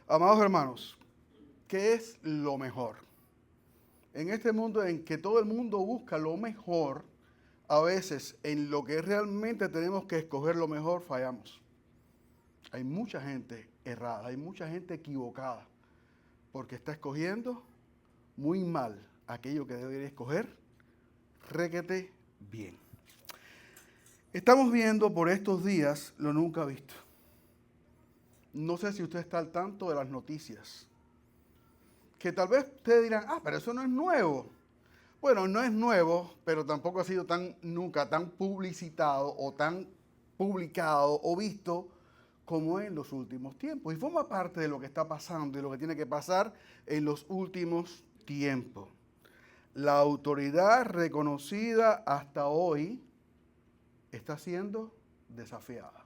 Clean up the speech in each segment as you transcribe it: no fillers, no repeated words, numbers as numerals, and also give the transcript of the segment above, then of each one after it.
Amados hermanos, ¿qué es lo mejor? En este mundo en que todo el mundo busca lo mejor, a veces en lo que realmente tenemos que escoger lo mejor, fallamos. Hay mucha gente errada, hay mucha gente equivocada, porque está escogiendo muy mal aquello que debería escoger requete bien. Estamos viendo por estos días lo nunca visto. No sé si usted está al tanto de las noticias. Que tal vez ustedes dirán, pero eso no es nuevo. Bueno, no es nuevo, pero tampoco ha sido nunca tan publicitado o tan publicado o visto como en los últimos tiempos. Y forma parte de lo que está pasando y lo que tiene que pasar en los últimos tiempos. La autoridad reconocida hasta hoy está siendo desafiada.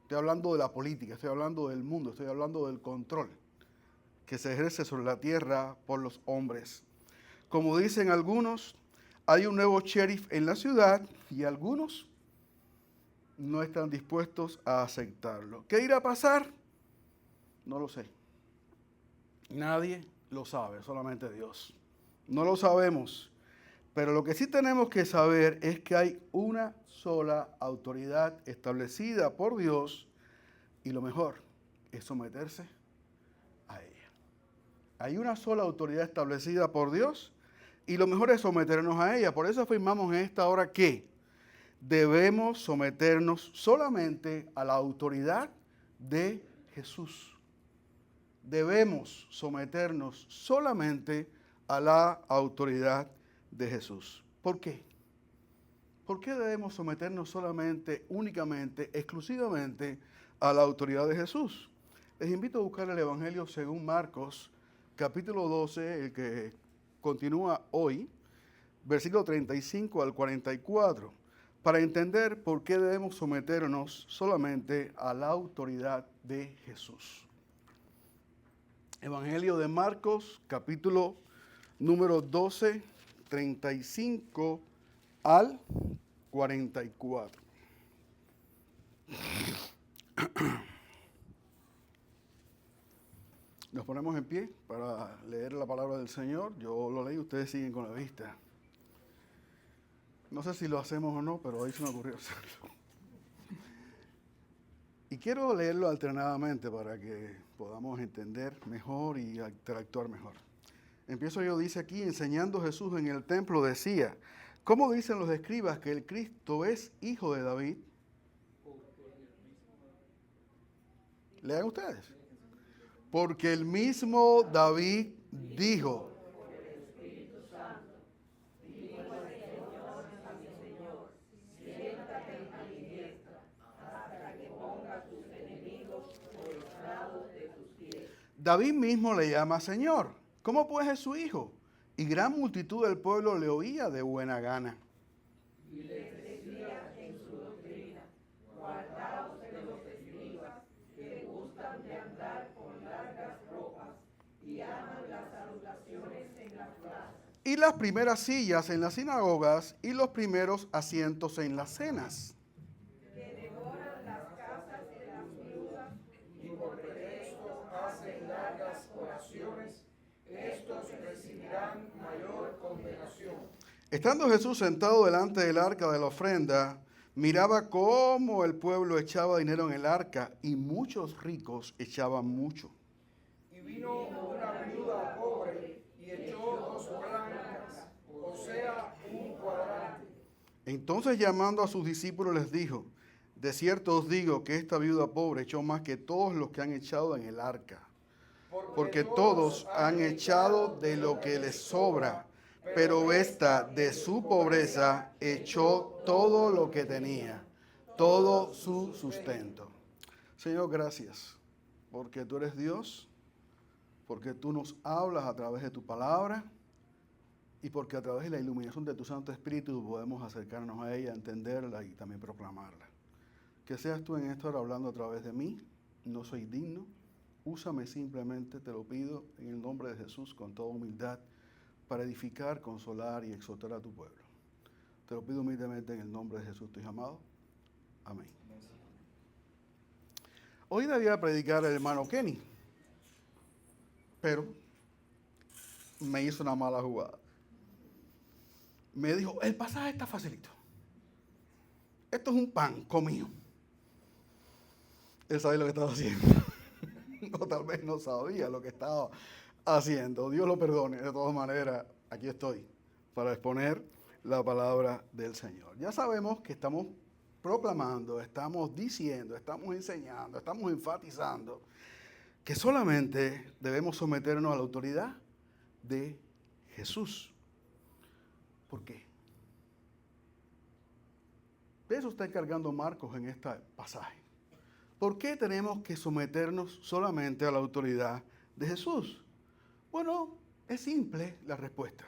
Estoy hablando de la política, estoy hablando del mundo, estoy hablando del control que se ejerce sobre la tierra por los hombres. Como dicen algunos, hay un nuevo sheriff en la ciudad y algunos no están dispuestos a aceptarlo. ¿Qué irá a pasar? No lo sé. Nadie lo sabe, solamente Dios. No lo sabemos. Pero lo que sí tenemos que saber es que hay una sola autoridad establecida por Dios y lo mejor es someterse a ella. Hay una sola autoridad establecida por Dios y lo mejor es someternos a ella. Por eso afirmamos en esta hora que debemos someternos solamente a la autoridad de Jesús. Debemos someternos solamente a la autoridad de Jesús. ¿Por qué? ¿Por qué debemos someternos solamente, únicamente, exclusivamente a la autoridad de Jesús? Les invito a buscar el Evangelio según Marcos, capítulo 12, el que continúa hoy, versículo 35 al 44, para entender por qué debemos someternos solamente a la autoridad de Jesús. Evangelio de Marcos, capítulo número 12, 35 al 44. Nos ponemos en pie para leer la palabra del Señor. Yo lo leí, ustedes siguen con la vista. No sé si lo hacemos o no, pero hoy se me ocurrió hacerlo. Y quiero leerlo alternadamente para que podamos entender mejor y interactuar mejor. Empiezo yo, dice aquí, enseñando Jesús en el templo, decía, ¿cómo dicen los escribas que el Cristo es hijo de David? Lean ustedes. Porque el mismo David dijo, David mismo le llama Señor. ¿Cómo pues es su hijo? Y gran multitud del pueblo le oía de buena gana. Y les decía en su doctrina, guardaos de los escribas que gustan de andar con largas ropas y aman las salutaciones en las plazas. Y las primeras sillas en las sinagogas y los primeros asientos en las cenas. Estos recibirán mayor condenación. Estando Jesús sentado delante del arca de la ofrenda, miraba cómo el pueblo echaba dinero en el arca y muchos ricos echaban mucho. Y vino una viuda pobre y echó 2 blancas, o sea, un cuadrante. Entonces llamando a sus discípulos les dijo, de cierto os digo que esta viuda pobre echó más que todos los que han echado en el arca. Porque todos han echado de lo que les sobra, pero esta de su pobreza echó todo lo que tenía, todo su sustento. Señor, gracias, porque tú eres Dios, porque tú nos hablas a través de tu palabra y porque a través de la iluminación de tu Santo Espíritu podemos acercarnos a ella, entenderla y también proclamarla. Que seas tú en esta hora hablando a través de mí, no soy digno. Úsame simplemente, te lo pido, en el nombre de Jesús, con toda humildad, para edificar, consolar y exhortar a tu pueblo. Te lo pido humildemente en el nombre de Jesús, tu hijo amado. Amén. Hoy debía predicar el hermano Kenny, Pero me hizo una mala jugada. Me dijo, el pasaje está facilito. Esto es un pan comido. Él sabía lo que estaba haciendo. O tal vez no sabía lo que estaba haciendo. Dios lo perdone. De todas maneras, aquí estoy para exponer la palabra del Señor. Ya sabemos que estamos proclamando, estamos diciendo, estamos enseñando, estamos enfatizando que solamente debemos someternos a la autoridad de Jesús. ¿Por qué? De eso está encargando Marcos en este pasaje. ¿Por qué tenemos que someternos solamente a la autoridad de Jesús? Bueno, es simple la respuesta.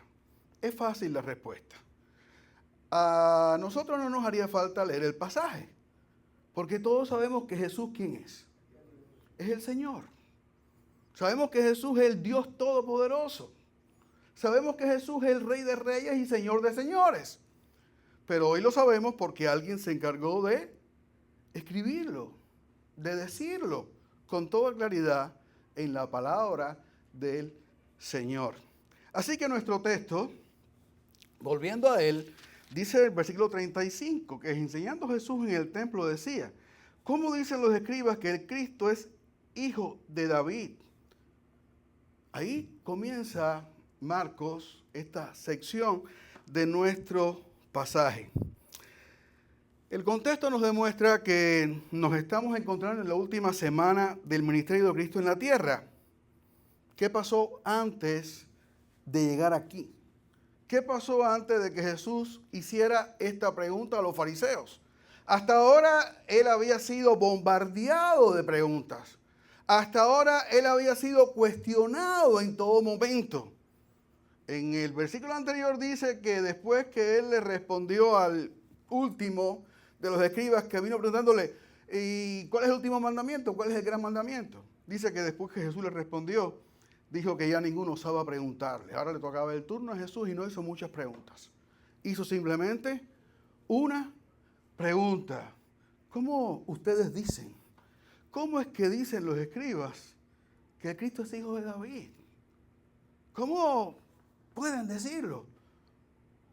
Es fácil la respuesta. A nosotros no nos haría falta leer el pasaje, porque todos sabemos que Jesús, ¿quién es? Es el Señor. Sabemos que Jesús es el Dios Todopoderoso. Sabemos que Jesús es el Rey de Reyes y Señor de Señores. Pero hoy lo sabemos porque alguien se encargó de escribirlo, de decirlo con toda claridad en la palabra del Señor. Así que nuestro texto, volviendo a él, dice el versículo 35, que enseñando Jesús en el templo decía, ¿cómo dicen los escribas que el Cristo es hijo de David? Ahí comienza Marcos, esta sección de nuestro pasaje. El contexto nos demuestra que nos estamos encontrando en la última semana del ministerio de Cristo en la tierra. ¿Qué pasó antes de llegar aquí? ¿Qué pasó antes de que Jesús hiciera esta pregunta a los fariseos? Hasta ahora él había sido bombardeado de preguntas. Hasta ahora él había sido cuestionado en todo momento. En el versículo anterior dice que después que él le respondió al último de los escribas que vino preguntándole, ¿y cuál es el último mandamiento? ¿Cuál es el gran mandamiento? Dice que después que Jesús le respondió, dijo que ya ninguno osaba preguntarle. Ahora le tocaba el turno a Jesús y no hizo muchas preguntas. Hizo simplemente una pregunta. ¿Cómo ustedes dicen? ¿Cómo es que dicen los escribas que Cristo es hijo de David? ¿Cómo pueden decirlo?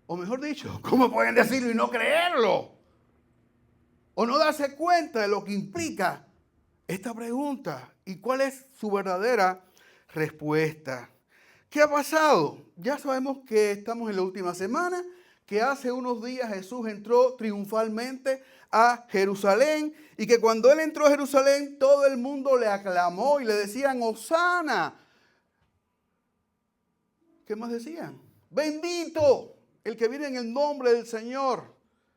O mejor dicho, ¿cómo pueden decirlo y no creerlo? O no darse cuenta de lo que implica esta pregunta y cuál es su verdadera respuesta. ¿Qué ha pasado? Ya sabemos que estamos en la última semana, que hace unos días Jesús entró triunfalmente a Jerusalén y que cuando él entró a Jerusalén todo el mundo le aclamó y le decían Hosana. ¿Qué más decían? Bendito el que viene en el nombre del Señor.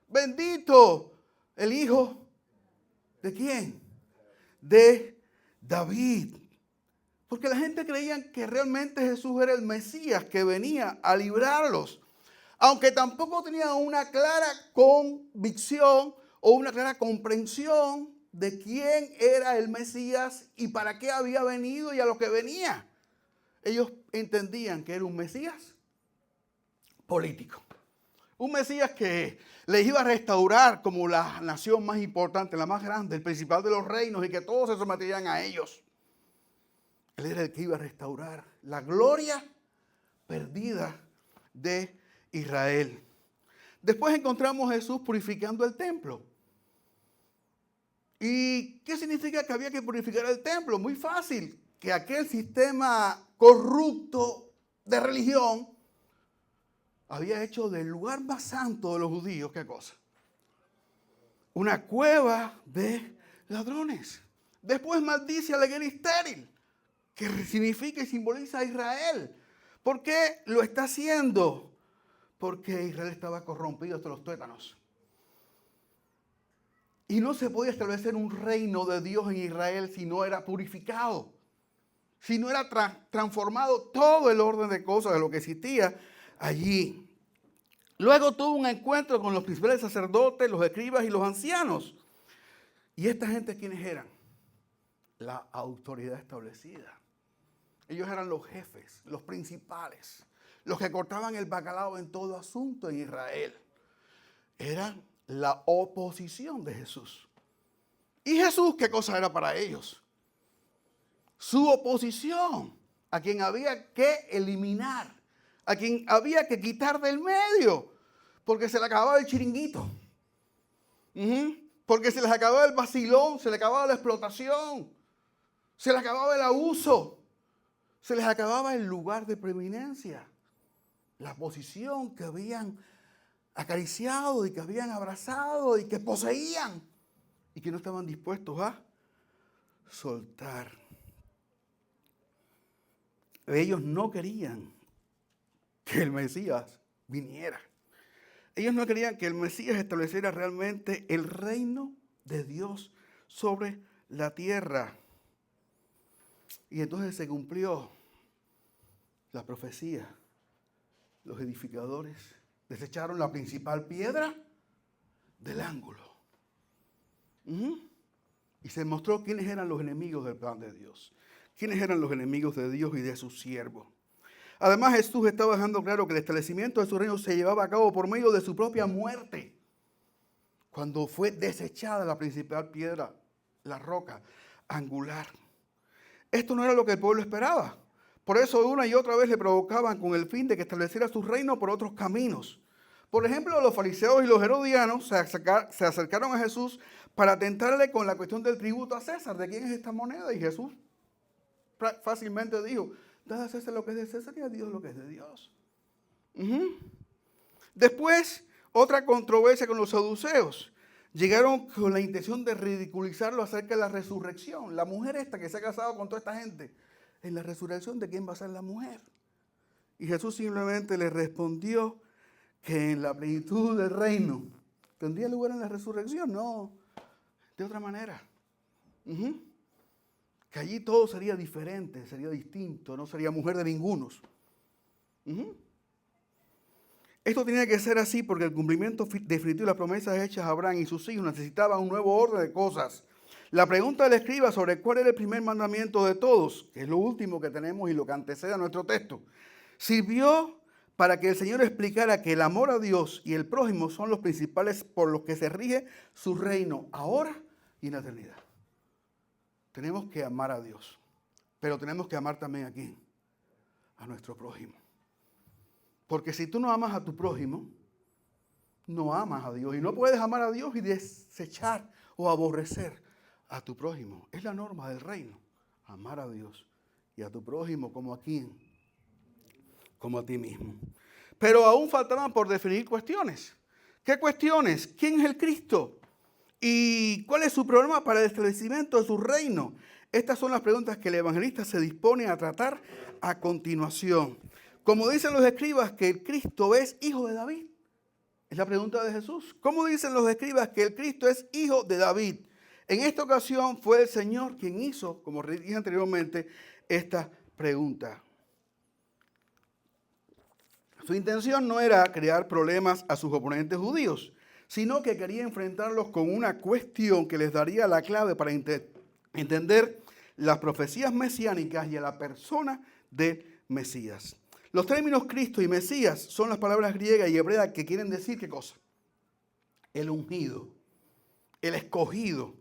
Bendito el Hijo ¿de quién? De David. Porque la gente creía que realmente Jesús era el Mesías que venía a librarlos. Aunque tampoco tenían una clara convicción o una clara comprensión de quién era el Mesías y para qué había venido y a lo que venía. Ellos entendían que era un Mesías político. Un Mesías que les iba a restaurar como la nación más importante, la más grande, el principal de los reinos y que todos se someterían a ellos. Él era el que iba a restaurar la gloria perdida de Israel. Después encontramos a Jesús purificando el templo. ¿Y qué significa que había que purificar el templo? Muy fácil, que aquel sistema corrupto de religión había hecho del lugar más santo de los judíos, ¿qué cosa? Una cueva de ladrones. Después maldice a la higuera estéril, que significa y simboliza a Israel. ¿Por qué lo está haciendo? Porque Israel estaba corrompido hasta los tuétanos. Y no se podía establecer un reino de Dios en Israel si no era purificado, si no era transformado todo el orden de cosas de lo que existía allí. Luego tuvo un encuentro con los principales sacerdotes, los escribas y los ancianos. ¿Y esta gente quiénes eran? La autoridad establecida. Ellos eran los jefes, los principales, los que cortaban el bacalao en todo asunto en Israel. Eran la oposición de Jesús. ¿Y Jesús qué cosa era para ellos? Su oposición. a quien había que eliminar, a quien había que quitar del medio, porque se le acababa el chiringuito. Porque se les acababa el vacilón, se les acababa la explotación, se les acababa el abuso, se les acababa el lugar de preeminencia, la posición que habían acariciado y que habían abrazado y que poseían y que no estaban dispuestos a soltar. Ellos no querían que el Mesías viniera. Ellos no querían que el Mesías estableciera realmente el reino de Dios sobre la tierra. Y entonces se cumplió la profecía. Los edificadores desecharon la principal piedra del ángulo. Y se mostró quiénes eran los enemigos del plan de Dios. Quiénes eran los enemigos de Dios y de su siervo. Además, Jesús estaba dejando claro que el establecimiento de su reino se llevaba a cabo por medio de su propia muerte. Cuando fue desechada la principal piedra, la roca angular. Esto no era lo que el pueblo esperaba. Por eso una y otra vez le provocaban con el fin de que estableciera su reino por otros caminos. Por ejemplo, los fariseos y los herodianos se acercaron a Jesús para tentarle con la cuestión del tributo a César. ¿De quién es esta moneda? Y Jesús fácilmente dijo: dad a César lo que es de César y a Dios lo que es de Dios. Después, otra controversia con los saduceos. Llegaron con la intención de ridiculizarlo acerca de la resurrección. La mujer esta que se ha casado con toda esta gente, en la resurrección, ¿de quién va a ser la mujer? Y Jesús simplemente le respondió que en la plenitud del reino tendría lugar en la resurrección, no, de otra manera. Que allí todo sería diferente, sería distinto, no sería mujer de ningunos. Esto tenía que ser así porque el cumplimiento definitivo de las promesas hechas a Abraham y sus hijos necesitaba un nuevo orden de cosas. La pregunta del escriba sobre cuál era el primer mandamiento de todos, que es lo último que tenemos y lo que antecede a nuestro texto, sirvió para que el Señor explicara que el amor a Dios y el prójimo son los principales por los que se rige su reino, ahora y en la eternidad. Tenemos que amar a Dios, pero tenemos que amar también a ¿quién? A nuestro prójimo. Porque si tú no amas a tu prójimo, no amas a Dios. Y no puedes amar a Dios y desechar o aborrecer a tu prójimo. Es la norma del reino. Amar a Dios y a tu prójimo como a quién, como a ti mismo. Pero aún faltaban por definir cuestiones. ¿Qué cuestiones? ¿Quién es el Cristo? ¿Y cuál es su programa para el establecimiento de su reino? Estas son las preguntas que el evangelista se dispone a tratar a continuación. Como dicen los escribas que el Cristo es hijo de David. Es la pregunta de Jesús. ¿Cómo dicen los escribas que el Cristo es hijo de David? En esta ocasión fue el Señor quien hizo, como dije anteriormente, esta pregunta. Su intención no era crear problemas a sus oponentes judíos, sino que quería enfrentarlos con una cuestión que les daría la clave para entender las profecías mesiánicas y a la persona del Mesías. Los términos Cristo y Mesías son las palabras griegas y hebreas que quieren decir ¿qué cosa? El ungido, el escogido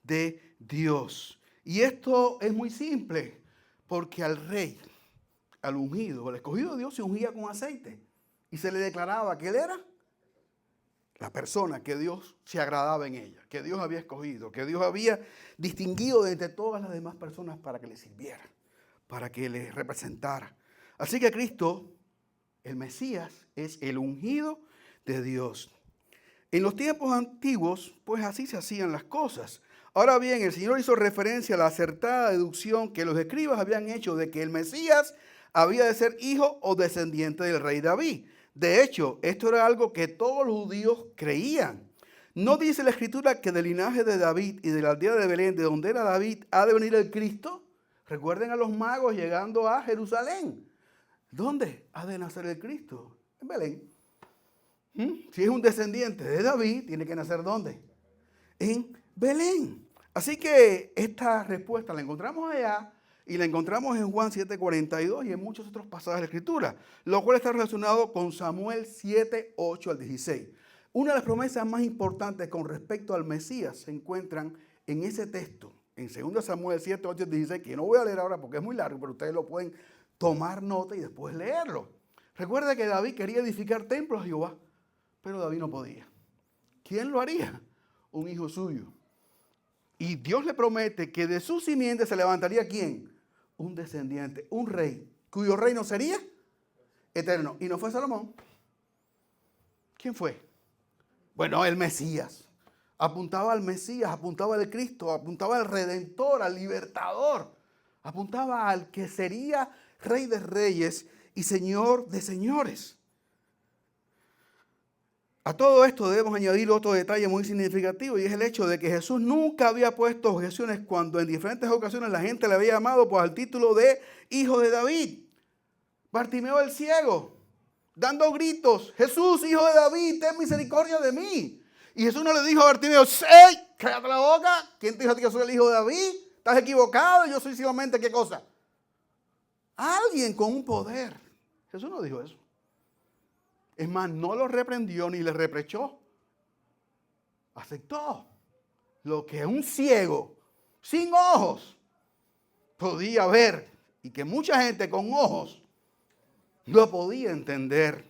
de Dios. Y esto es muy simple, porque al rey, al ungido, al escogido de Dios se ungía con aceite y se le declaraba que él era la persona que Dios se agradaba en ella, que Dios había escogido, que Dios había distinguido de entre todas las demás personas para que le sirviera, para que le representara. Así que Cristo, el Mesías, es el ungido de Dios. En los tiempos antiguos, pues así se hacían las cosas. Ahora bien, el Señor hizo referencia a la acertada deducción que los escribas habían hecho de que el Mesías había de ser hijo o descendiente del rey David. De hecho, esto era algo que todos los judíos creían. ¿No dice la Escritura que del linaje de David y de la aldea de Belén, de donde era David, ha de venir el Cristo? Recuerden a los magos llegando a Jerusalén. ¿Dónde ha de nacer el Cristo? En Belén. Si es un descendiente de David, tiene que nacer ¿dónde? En Belén. Así que esta respuesta la encontramos allá y la encontramos en Juan 7:42 y en muchos otros pasajes de la Escritura, lo cual está relacionado con Samuel 7:8 al 16. Una de las promesas más importantes con respecto al Mesías se encuentran en ese texto En 2 Samuel 7, 8, 16, que no voy a leer ahora porque es muy largo, pero ustedes lo pueden tomar nota y después leerlo. Recuerda que David quería edificar templos a Jehová, pero David no podía. ¿Quién lo haría? Un hijo suyo. Y Dios le promete que de su simiente se levantaría ¿quién? Un descendiente, un rey, cuyo reino sería eterno. Y no fue Salomón. ¿Quién fue? Bueno, el Mesías. Apuntaba al Mesías, apuntaba al Cristo, apuntaba al Redentor, al Libertador. Apuntaba al que sería Rey de Reyes y Señor de Señores. A todo esto debemos añadir otro detalle muy significativo, y es el hecho de que Jesús nunca había puesto objeciones cuando en diferentes ocasiones la gente le había llamado por el título de Hijo de David. Bartimeo el ciego, dando gritos: Jesús, hijo de David, ten misericordia de mí. Y Jesús no le dijo a Bartimeo: ¡Ey, cállate la boca! ¿Quién te dijo a ti que soy el hijo de David? Estás equivocado, yo soy solamente ¿qué cosa? Alguien con un poder. Jesús no dijo eso. Es más, no lo reprendió ni le reprochó. Aceptó lo que un ciego, sin ojos, podía ver, y que mucha gente con ojos no podía entender.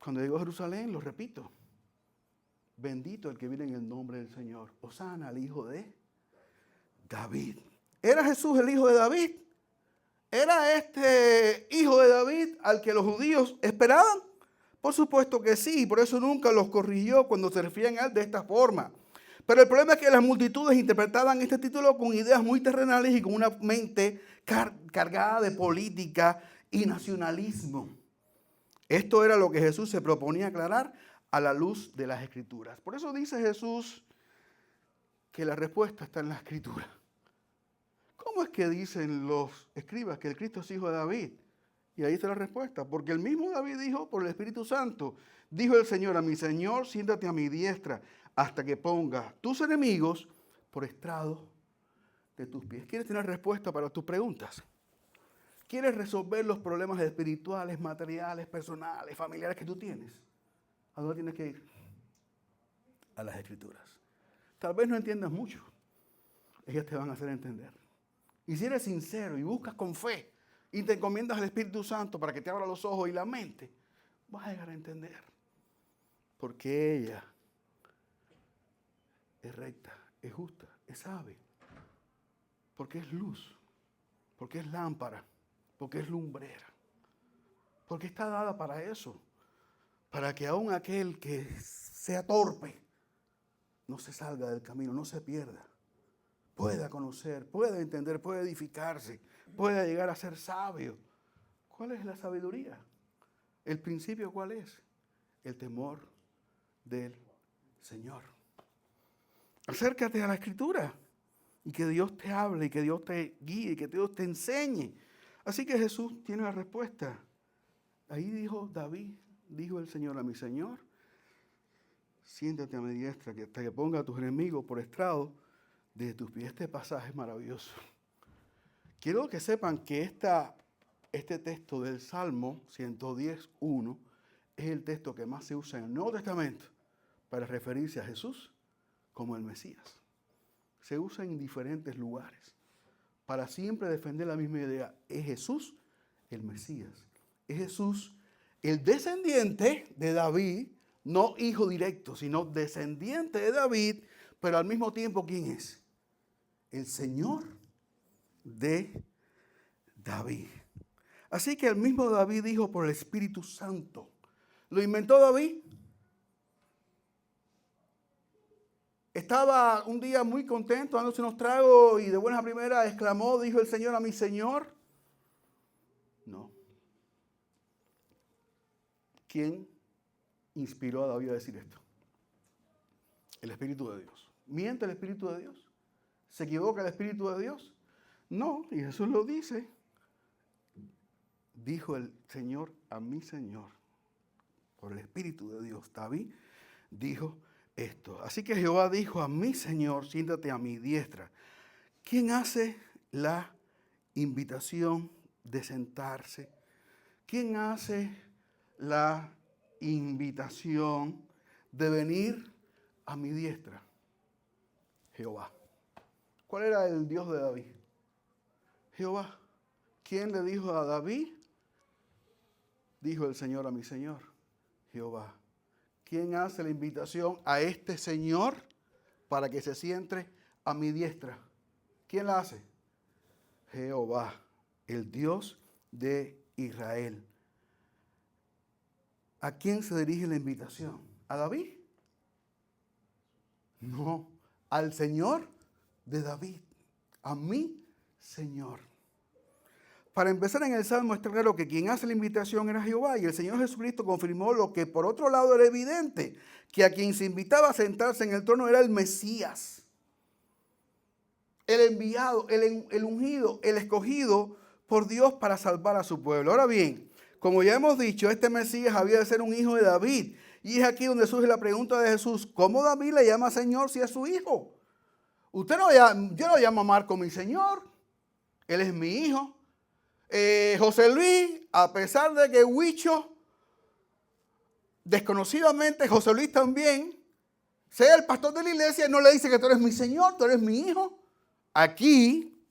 Cuando llegó a Jerusalén, lo repito: bendito el que viene en el nombre del Señor. Hosana al hijo de David. ¿Era Jesús el hijo de David? ¿Era este hijo de David al que los judíos esperaban? Por supuesto que sí, por eso nunca los corrigió cuando se referían a él de esta forma. Pero el problema es que las multitudes interpretaban este título con ideas muy terrenales y con una mente cargada de política y nacionalismo. Esto era lo que Jesús se proponía aclarar a la luz de las Escrituras. Por eso dice Jesús que la respuesta está en la Escritura. ¿Cómo es que dicen los escribas que el Cristo es hijo de David? Y ahí está la respuesta. Porque el mismo David dijo por el Espíritu Santo: dijo el Señor a mi Señor, siéntate a mi diestra hasta que ponga tus enemigos por estrado de tus pies. ¿Quieres tener respuesta para tus preguntas? ¿Quieres resolver los problemas espirituales, materiales, personales, familiares que tú tienes? ¿A dónde tienes que ir? A las Escrituras. Tal vez no entiendas mucho. Ellas te van a hacer entender. Y si eres sincero y buscas con fe y te encomiendas al Espíritu Santo para que te abra los ojos y la mente, vas a llegar a entender. Porque ella es recta, es justa, es sabia. Porque es luz, porque es lámpara, porque es lumbrera. Porque está dada para eso. Para que aún aquel que sea torpe no se salga del camino, no se pierda. Pueda conocer, pueda entender, pueda edificarse, pueda llegar a ser sabio. ¿Cuál es la sabiduría? ¿El principio cuál es? El temor del Señor. Acércate a la Escritura y que Dios te hable, y que Dios te guíe, y que Dios te enseñe. Así que Jesús tiene la respuesta. Ahí dijo David, dijo el Señor a mi Señor: siéntate a mi diestra hasta que ponga a tus enemigos por estrado de tus pies. Este pasaje es maravilloso. Quiero que sepan que este texto del Salmo 110:1 es el texto que más se usa en el Nuevo Testamento para referirse a Jesús como el Mesías. Se usa en diferentes lugares para siempre defender la misma idea. Es Jesús el Mesías. Es Jesús el descendiente de David, no hijo directo, sino descendiente de David, pero al mismo tiempo, ¿quién es? El Señor de David. Así que el mismo David dijo por el Espíritu Santo. ¿Lo inventó David? Estaba un día muy contento, dándose unos tragos, y de buena primera exclamó, dijo el Señor a mi Señor. No. ¿Quién inspiró a David a decir esto? El Espíritu de Dios. ¿Miente el Espíritu de Dios? ¿Se equivoca el Espíritu de Dios? No, y Jesús lo dice. Dijo el Señor a mi Señor, por el Espíritu de Dios. David dijo esto. Así que Jehová dijo a mi Señor: siéntate a mi diestra. ¿Quién hace la invitación de sentarse? ¿Quién hace la invitación de venir a mi diestra? Jehová. ¿Cuál era el Dios de David? Jehová. ¿Quién le dijo a David? Dijo el Señor a mi Señor, Jehová. ¿Quién hace la invitación a este Señor para que se siente a mi diestra? ¿Quién la hace? Jehová, el Dios de Israel. ¿A quién se dirige la invitación? ¿A David? No, al Señor de David, a mi Señor. Para empezar, en el Salmo está claro que quien hace la invitación era Jehová, y el Señor Jesucristo confirmó lo que por otro lado era evidente, que a quien se invitaba a sentarse en el trono era el Mesías, el enviado, el ungido, el escogido por Dios para salvar a su pueblo. Ahora bien, como ya hemos dicho, este Mesías había de ser un hijo de David, y es aquí donde surge la pregunta de Jesús: ¿cómo David le llama Señor si es su hijo? Yo no llamo a Marco mi Señor, él es mi hijo. José Luis, a pesar de que Huicho, desconocidamente José Luis también, sea el pastor de la iglesia, no le dice que tú eres mi Señor, tú eres mi hijo. Aquí,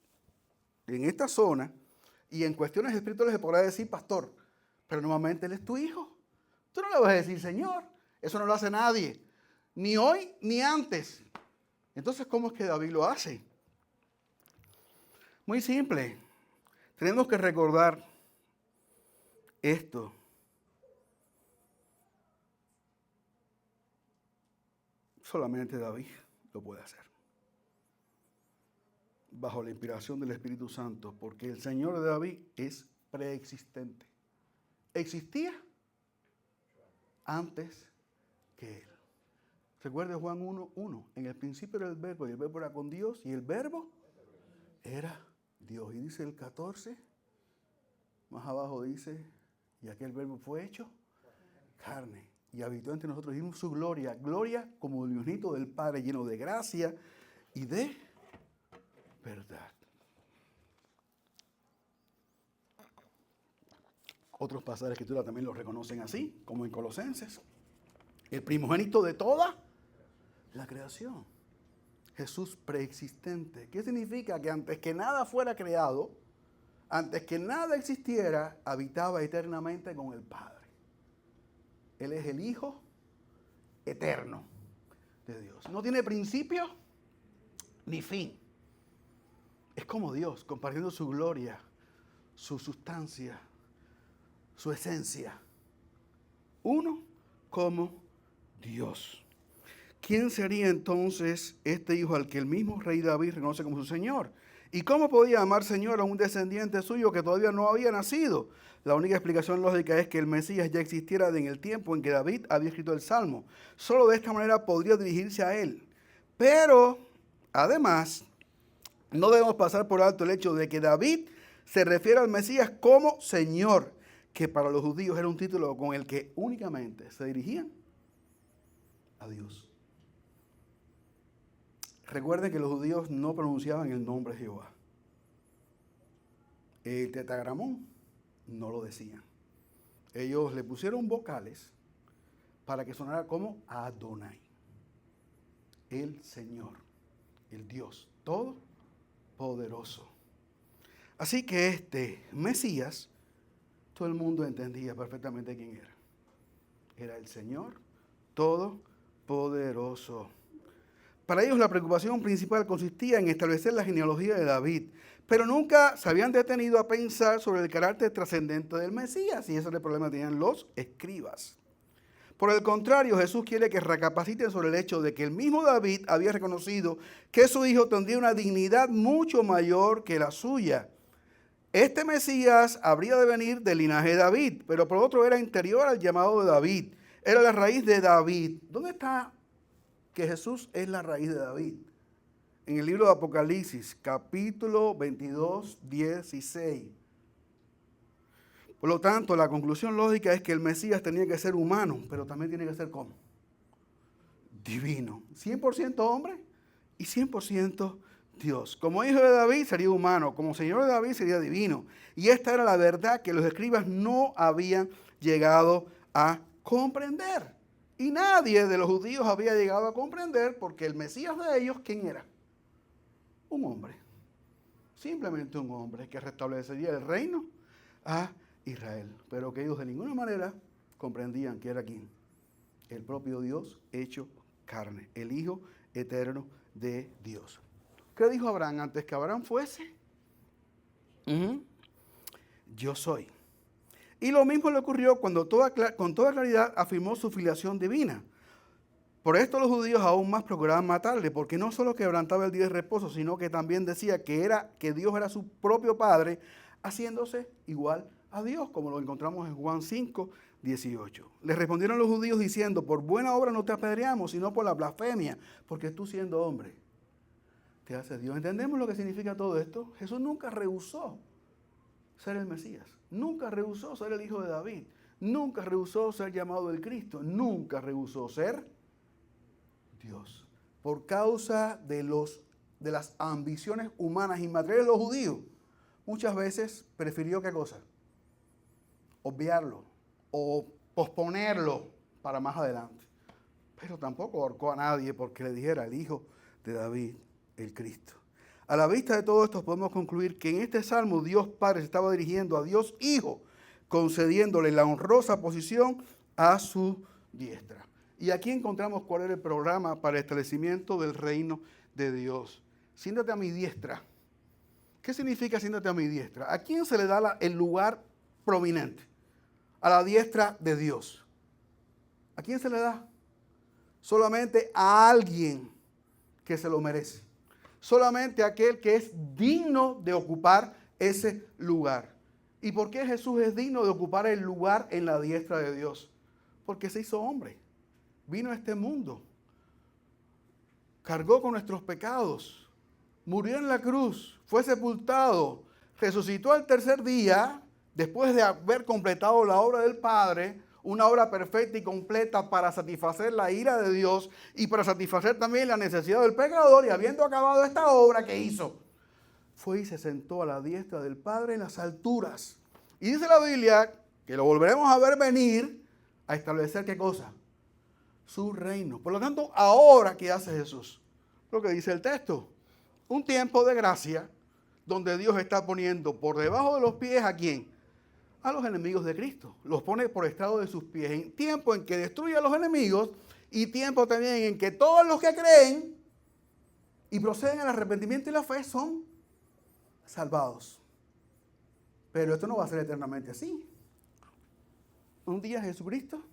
en esta zona, y en cuestiones espirituales se podrá decir pastor, pero normalmente él es tu hijo. Tú no le vas a decir Señor, eso no lo hace nadie, ni hoy ni antes. Entonces, ¿cómo es que David lo hace? Muy simple. Tenemos que recordar esto. Solamente David lo puede hacer. Bajo la inspiración del Espíritu Santo, porque el Señor de David es preexistente. Existía antes que él. Recuerde Juan 1:1. En el principio era el verbo, y el verbo era con Dios, y el verbo era Dios. Y dice el 14, más abajo dice, y aquel verbo fue hecho carne y habitó entre nosotros, y vimos su gloria, gloria como el unigénito del Padre, lleno de gracia y de verdad. Otros pasajes de la Escritura también lo reconocen así, como en Colosenses. El primogénito de toda la creación. Jesús preexistente. ¿Qué significa? Que antes que nada fuera creado, antes que nada existiera, habitaba eternamente con el Padre. Él es el Hijo eterno de Dios. No tiene principio ni fin. Es como Dios, compartiendo su gloria, su sustancia, su esencia. Uno como Dios. ¿Quién sería entonces este hijo al que el mismo rey David reconoce como su Señor? ¿Y cómo podía llamar Señor a un descendiente suyo que todavía no había nacido? La única explicación lógica es que el Mesías ya existiera en el tiempo en que David había escrito el Salmo. Solo de esta manera podría dirigirse a él. Pero, además, no debemos pasar por alto el hecho de que David se refiere al Mesías como Señor, que para los judíos era un título con el que únicamente se dirigían a Dios. Recuerden que los judíos no pronunciaban el nombre de Jehová. El tetragramón no lo decían. Ellos le pusieron vocales para que sonara como Adonai. El Señor, el Dios Todopoderoso. Así que este Mesías, todo el mundo entendía perfectamente quién era. Era el Señor Todopoderoso. Para ellos la preocupación principal consistía en establecer la genealogía de David, pero nunca se habían detenido a pensar sobre el carácter trascendente del Mesías, y ese era el problema que tenían los escribas. Por el contrario, Jesús quiere que recapaciten sobre el hecho de que el mismo David había reconocido que su hijo tendría una dignidad mucho mayor que la suya. Este Mesías habría de venir del linaje de David, pero por otro era interior al llamado de David. Era la raíz de David. ¿Dónde está que Jesús es la raíz de David? En el libro de Apocalipsis, capítulo 22, 16. Por lo tanto, la conclusión lógica es que el Mesías tenía que ser humano, pero también tiene que ser ¿cómo? Divino. 100% hombre y 100% Dios. Como hijo de David sería humano, como señor de David sería divino. Y esta era la verdad que los escribas no habían llegado a comprender. Y nadie de los judíos había llegado a comprender, porque el Mesías de ellos, ¿quién era? un hombre, simplemente un hombre que restablecería el reino a Israel, pero que ellos de ninguna manera comprendían que era quién, el propio Dios hecho carne, el Hijo eterno de Dios. ¿Qué dijo Abraham antes que Abraham fuese? Yo soy. Y lo mismo le ocurrió cuando con toda claridad afirmó su filiación divina. Por esto los judíos aún más procuraban matarle, porque no solo quebrantaba el día de reposo, sino que también decía que Dios era su propio Padre, haciéndose igual a Dios, como lo encontramos en Juan 5, 18. Le respondieron los judíos diciendo, por buena obra no te apedreamos, sino por la blasfemia, porque tú siendo hombre te haces Dios. ¿Entendemos lo que significa todo esto? Jesús nunca rehusó ser el Mesías, nunca rehusó ser el Hijo de David, nunca rehusó ser llamado el Cristo, nunca rehusó ser Dios. Por causa de las ambiciones humanas y materiales de los judíos, muchas veces prefirió ¿qué cosa? Obviarlo o posponerlo para más adelante. Pero tampoco ahorcó a nadie porque le dijera el Hijo de David, el Cristo. A la vista de todo esto podemos concluir que en este salmo Dios Padre se estaba dirigiendo a Dios Hijo, concediéndole la honrosa posición a su diestra. Y aquí encontramos cuál era el programa para el establecimiento del reino de Dios. Siéntate a mi diestra. ¿Qué significa siéntate a mi diestra? ¿A quién se le da el lugar prominente? A la diestra de Dios. ¿A quién se le da? Solamente a alguien que se lo merece. Solamente a aquel que es digno de ocupar ese lugar. ¿Y por qué Jesús es digno de ocupar el lugar en la diestra de Dios? Porque se hizo hombre. Vino a este mundo. Cargó con nuestros pecados. Murió en la cruz. Fue sepultado. Resucitó al tercer día. Después de haber completado la obra del Padre, una obra perfecta y completa para satisfacer la ira de Dios y para satisfacer también la necesidad del pecador, y habiendo acabado esta obra, ¿qué hizo? Fue y se sentó a la diestra del Padre en las alturas. Y dice la Biblia que lo volveremos a ver venir a establecer ¿qué cosa? Su reino. Por lo tanto, ahora, ¿qué hace Jesús? Lo que dice el texto. Un tiempo de gracia donde Dios está poniendo por debajo de los pies ¿a quién? A los enemigos de Cristo. Los pone por estrado de sus pies. En tiempo en que destruye a los enemigos y tiempo también en que todos los que creen y proceden al arrepentimiento y la fe son salvados. Pero esto no va a ser eternamente así. Un día Jesucristo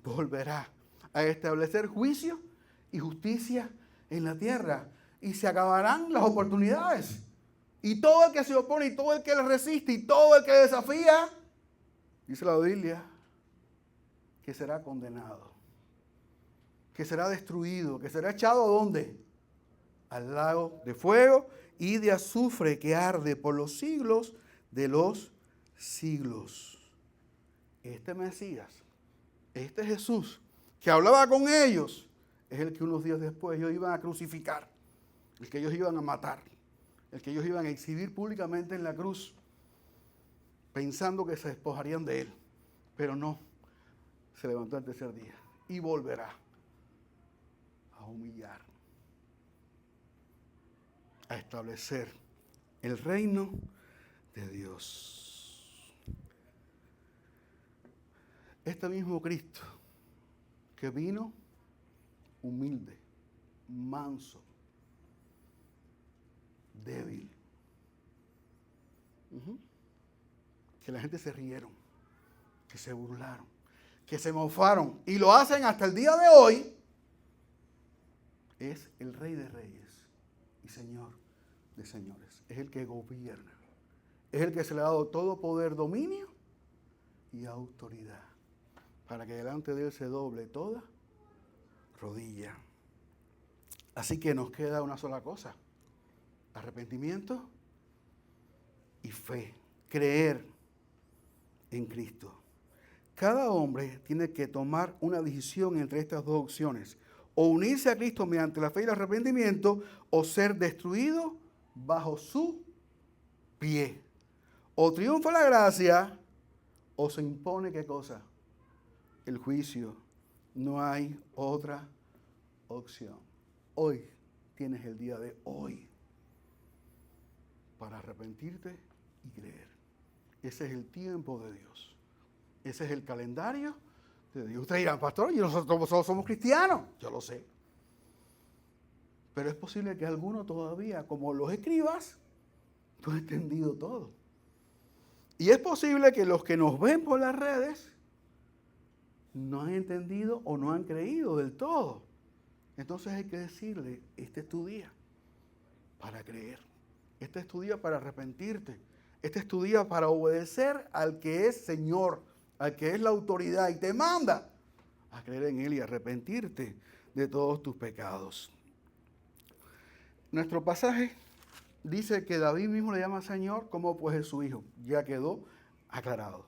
volverá a establecer juicio y justicia en la tierra y se acabarán las oportunidades. Y todo el que se opone, y todo el que le resiste, y todo el que desafía, dice la Biblia, que será condenado, que será destruido, que será echado ¿a dónde? Al lago de fuego y de azufre que arde por los siglos de los siglos. Este Mesías, este Jesús, que hablaba con ellos, es el que unos días después ellos iban a crucificar, el que ellos iban a matar, el que ellos iban a exhibir públicamente en la cruz, pensando que se despojarían de él. Pero no, se levantó el tercer día y volverá a humillar, a establecer el reino de Dios. Este mismo Cristo que vino humilde, manso, débil, que la gente se rieron, que se burlaron, que se mofaron y lo hacen hasta el día de hoy, es el Rey de Reyes y Señor de Señores. Es el que gobierna, es el que se le ha dado todo poder, dominio y autoridad, para que delante de él se doble toda rodilla. Así que nos queda una sola cosa: arrepentimiento y fe, creer en Cristo. Cada hombre tiene que tomar una decisión entre estas dos opciones: o unirse a Cristo mediante la fe y el arrepentimiento, o ser destruido bajo su pie. O triunfa la gracia, o se impone ¿qué cosa? El juicio. No hay otra opción. Hoy tienes el día de hoy para arrepentirte y creer. Ese es el tiempo de Dios. Ese es el calendario de Dios. Ustedes dirán, pastor, y nosotros somos cristianos. Yo lo sé. Pero es posible que algunos todavía, como los escribas, no han entendido todo. Y es posible que los que nos ven por las redes no han entendido o no han creído del todo. Entonces hay que decirle, este es tu día para creer. Este es tu día para arrepentirte. Este es tu día para obedecer al que es Señor, al que es la autoridad y te manda a creer en Él y arrepentirte de todos tus pecados. Nuestro pasaje dice que David mismo le llama Señor, como pues es su hijo. Ya quedó aclarado.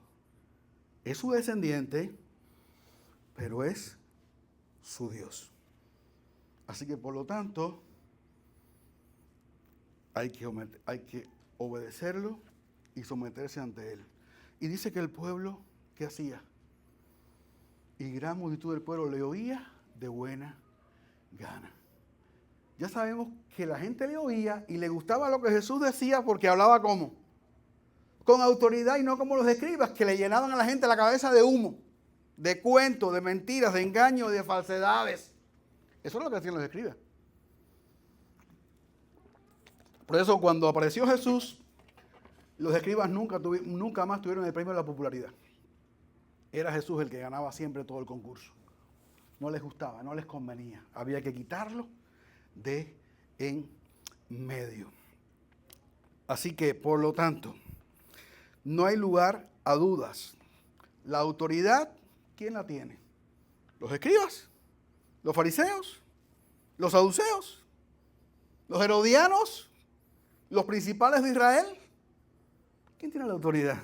Es su descendiente, pero es su Dios. Así que por lo tanto, hay que obedecerlo y someterse ante Él. Y dice que el pueblo, ¿qué hacía? Y gran multitud del pueblo le oía de buena gana. Ya sabemos que la gente le oía y le gustaba lo que Jesús decía porque hablaba ¿cómo? Con autoridad y no como los escribas que le llenaban a la gente la cabeza de humo, de cuentos, de mentiras, de engaños, de falsedades. Eso es lo que hacían los escribas. Por eso cuando apareció Jesús, los escribas nunca más tuvieron el premio de la popularidad. Era Jesús el que ganaba siempre todo el concurso. No les gustaba, no les convenía. Había que quitarlo de en medio. Así que, por lo tanto, no hay lugar a dudas. La autoridad, ¿quién la tiene? ¿Los escribas? ¿Los fariseos? ¿Los saduceos? ¿Los herodianos? ¿Los principales de Israel? ¿Quién tiene la autoridad?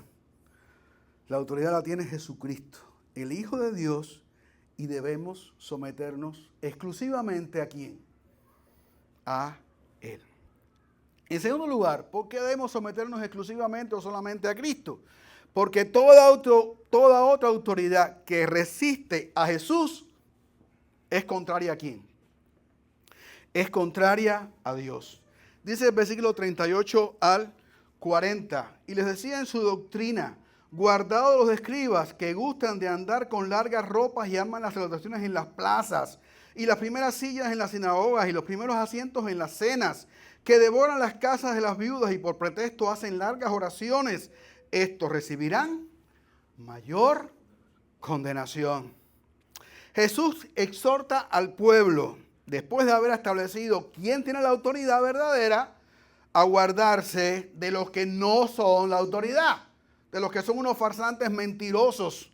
La autoridad la tiene Jesucristo, el Hijo de Dios, y debemos someternos exclusivamente ¿a quién? A Él. En segundo lugar, ¿por qué debemos someternos exclusivamente o solamente a Cristo? Porque toda otra autoridad que resiste a Jesús es contraria ¿a quién? Es contraria a Dios. Dice el versículo 38 al 40. Y les decía en su doctrina, guardaos de los escribas que gustan de andar con largas ropas y aman las salutaciones en las plazas y las primeras sillas en las sinagogas y los primeros asientos en las cenas, que devoran las casas de las viudas y por pretexto hacen largas oraciones. Estos recibirán mayor condenación. Jesús exhorta al pueblo, después de haber establecido quién tiene la autoridad verdadera, a guardarse de los que no son la autoridad, de los que son unos farsantes mentirosos,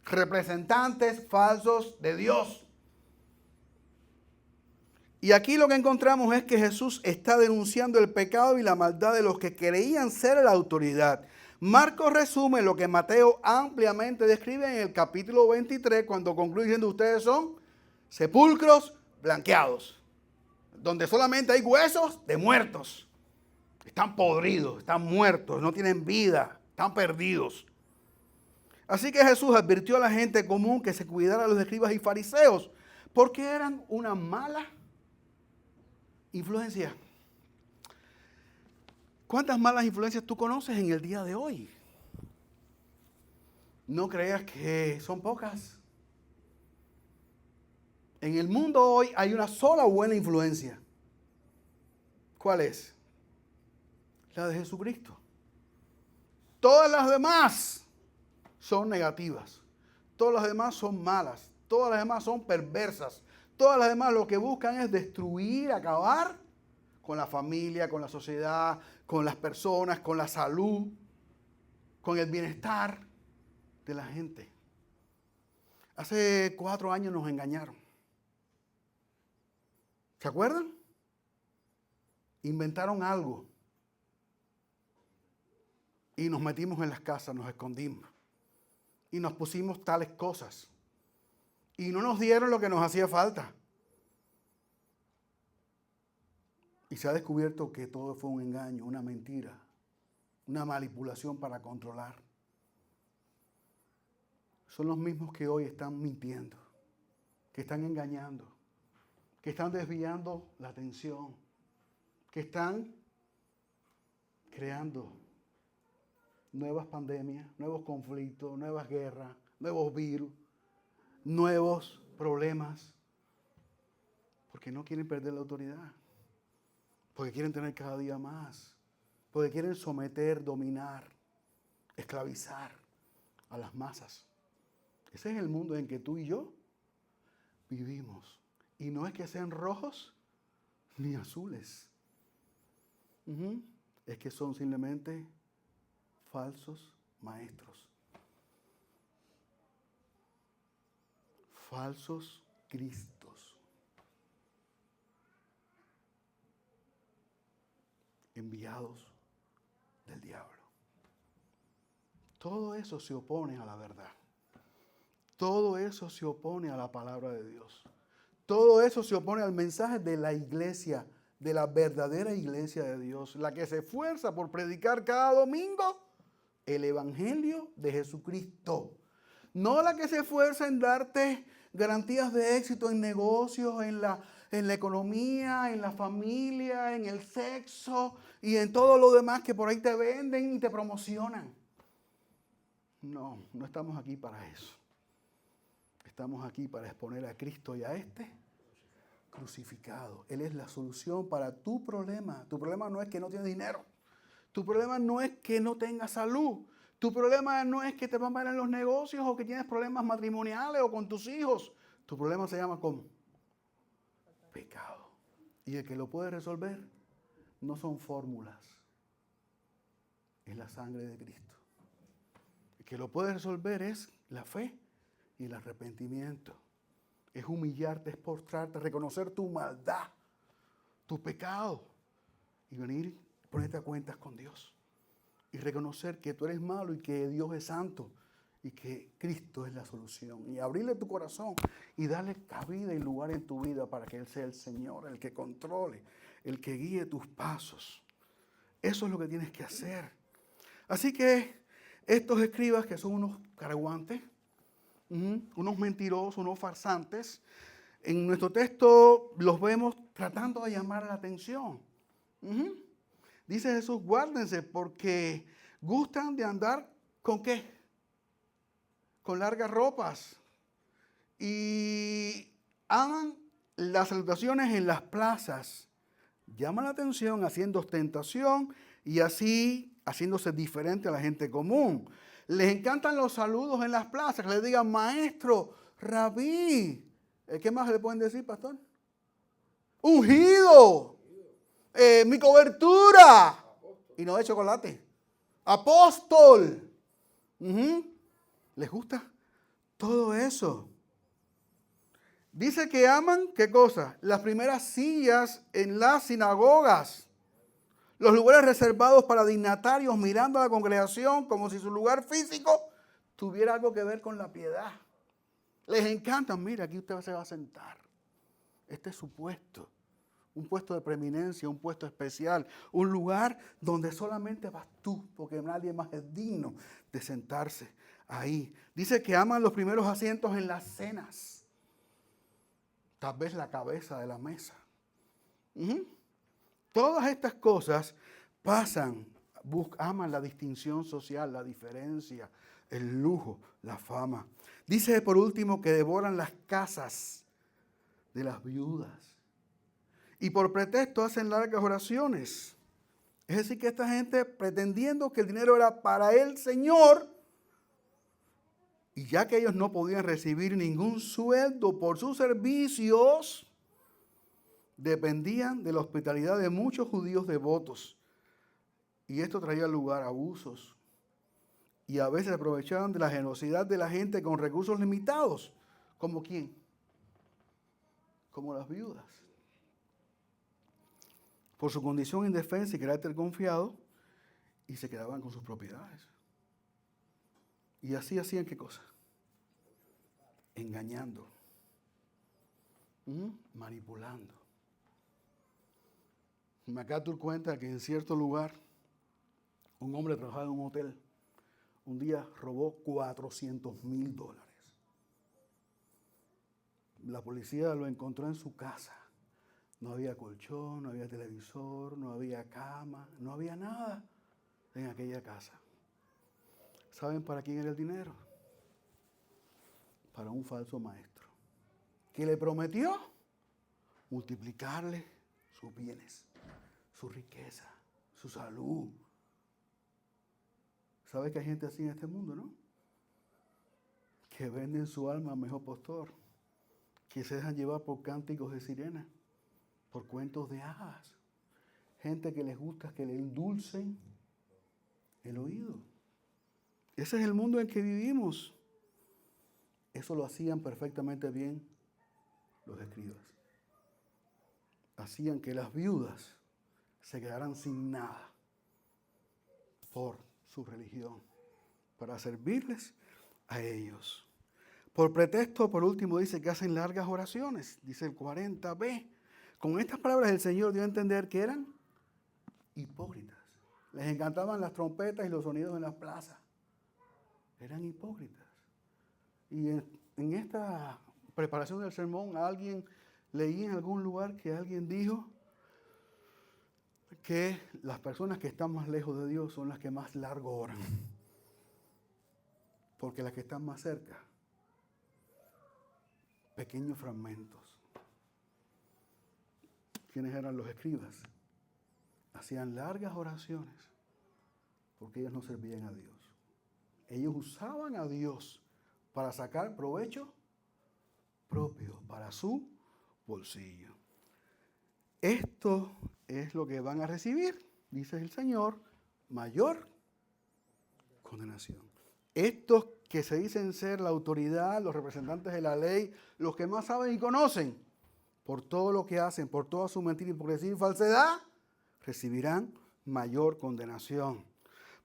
representantes falsos de Dios. Y aquí lo que encontramos es que Jesús está denunciando el pecado y la maldad de los que creían ser la autoridad. Marcos resume lo que Mateo ampliamente describe en el capítulo 23 cuando concluye diciendo ustedes son sepulcros blanqueados, donde solamente hay huesos de muertos. Están podridos, están muertos, no tienen vida, están perdidos. Así que Jesús advirtió a la gente común que se cuidara de los escribas y fariseos, porque eran una mala influencia. ¿Cuántas malas influencias tú conoces en el día de hoy? No creas que son pocas. En el mundo hoy hay una sola buena influencia. ¿Cuál es? La de Jesucristo. Todas las demás son negativas. Todas las demás son malas. Todas las demás son perversas. Todas las demás lo que buscan es destruir, acabar con la familia, con la sociedad, con las personas, con la salud, con el bienestar de la gente. Hace 4 años nos engañaron. ¿Se acuerdan? Inventaron algo. Y nos metimos en las casas, nos escondimos. Y nos pusimos tales cosas. Y no nos dieron lo que nos hacía falta. Y se ha descubierto que todo fue un engaño, una mentira, una manipulación para controlar. Son los mismos que hoy están mintiendo, que están engañando, que están desviando la atención, que están creando nuevas pandemias, nuevos conflictos, nuevas guerras, nuevos virus, nuevos problemas, porque no quieren perder la autoridad, porque quieren tener cada día más, porque quieren someter, dominar, esclavizar a las masas. Ese es el mundo en que tú y yo vivimos. Y no es que sean rojos ni azules. Es que son simplemente falsos maestros. Falsos cristos. Enviados del diablo. Todo eso se opone a la verdad. Todo eso se opone a la palabra de Dios. Todo eso se opone al mensaje de la iglesia, de la verdadera iglesia de Dios, la que se esfuerza por predicar cada domingo el evangelio de Jesucristo. No la que se esfuerza en darte garantías de éxito en negocios, en la economía, en la familia, en el sexo y en todo lo demás que por ahí te venden y te promocionan. No, no estamos aquí para eso. Estamos aquí para exponer a Cristo y a este crucificado. Él es la solución para tu problema. Tu problema no es que no tienes dinero. Tu problema no es que no tengas salud. Tu problema no es que te van mal en los negocios o que tienes problemas matrimoniales o con tus hijos. Tu problema se llama ¿cómo? Pecado. Y el que lo puede resolver no son fórmulas. Es la sangre de Cristo. El que lo puede resolver es la fe y el arrepentimiento. Es humillarte, es postrarte, reconocer tu maldad, tu pecado y venir, ponerte a cuentas con Dios y reconocer que tú eres malo y que Dios es santo y que Cristo es la solución y abrirle tu corazón y darle cabida y lugar en tu vida para que Él sea el Señor, el que controle, el que guíe tus pasos. Eso es lo que tienes que hacer. Así que estos escribas que son unos caraguantes, unos mentirosos, unos farsantes, en nuestro texto los vemos tratando de llamar la atención. Dice Jesús, guárdense porque gustan de andar ¿con qué? Con largas ropas y aman las salutaciones en las plazas. Llaman la atención haciendo ostentación y así haciéndose diferente a la gente común. Les encantan los saludos en las plazas, que les digan maestro, rabí. ¿Qué más le pueden decir, pastor? Ungido. Mi cobertura. Y no de chocolate. Apóstol. ¿Les gusta todo eso? Dice que aman, ¿qué cosa? Las primeras sillas en las sinagogas. Los lugares reservados para dignatarios mirando a la congregación como si su lugar físico tuviera algo que ver con la piedad. Les encanta, mira, aquí usted se va a sentar. Este es su puesto. Un puesto de preeminencia, un puesto especial. Un lugar donde solamente vas tú, porque nadie más es digno de sentarse ahí. Dice que aman los primeros asientos en las cenas. Tal vez la cabeza de la mesa. Todas estas cosas pasan, aman la distinción social, la diferencia, el lujo, la fama. Dice por último que devoran las casas de las viudas. Y por pretexto hacen largas oraciones. Es decir, que esta gente pretendiendo que el dinero era para el Señor, y ya que ellos no podían recibir ningún sueldo por sus servicios, dependían de la hospitalidad de muchos judíos devotos. Y esto traía lugar a abusos. Y a veces aprovechaban de la generosidad de la gente con recursos limitados. ¿Como quién? Como las viudas. Por su condición indefensa y carácter confiado, y se quedaban con sus propiedades. Y así hacían ¿qué cosa? Engañando. Manipulando. MacArthur cuenta que en cierto lugar un hombre trabajaba en un hotel. Un día robó $400,000. La policía lo encontró en su casa. No había colchón, no había televisor, no había cama, no había nada. en aquella casa. ¿Saben para quién era el dinero? Para un falso maestro, que le prometió multiplicarle sus bienes, su riqueza, su salud. ¿Sabe que hay gente así en este mundo, no? Que venden su alma al mejor postor, que se dejan llevar por cánticos de sirena, por cuentos de hadas. Gente que les gusta que le endulcen el oído. Ese es el mundo en que vivimos. Eso lo hacían perfectamente bien los escribas. Hacían que las viudas se quedaran sin nada por su religión, para servirles a ellos. Por pretexto, por último, dice que hacen largas oraciones. Dice el 40b. Con estas palabras el Señor dio a entender que eran hipócritas. Les encantaban las trompetas y los sonidos en las plazas. Eran hipócritas. Y en esta preparación del sermón, leí en algún lugar que alguien dijo que las personas que están más lejos de Dios son las que más largo oran. Porque las que están más cerca, pequeños fragmentos. ¿Quiénes eran los escribas? Hacían largas oraciones porque ellos no servían a Dios. Ellos usaban a Dios para sacar provecho propio para su bolsillo. Esto es lo que van a recibir, dice el Señor, mayor condenación. Estos que se dicen ser la autoridad, los representantes de la ley, los que más saben y conocen, por todo lo que hacen, por toda su mentira, hipocresía y falsedad, recibirán mayor condenación.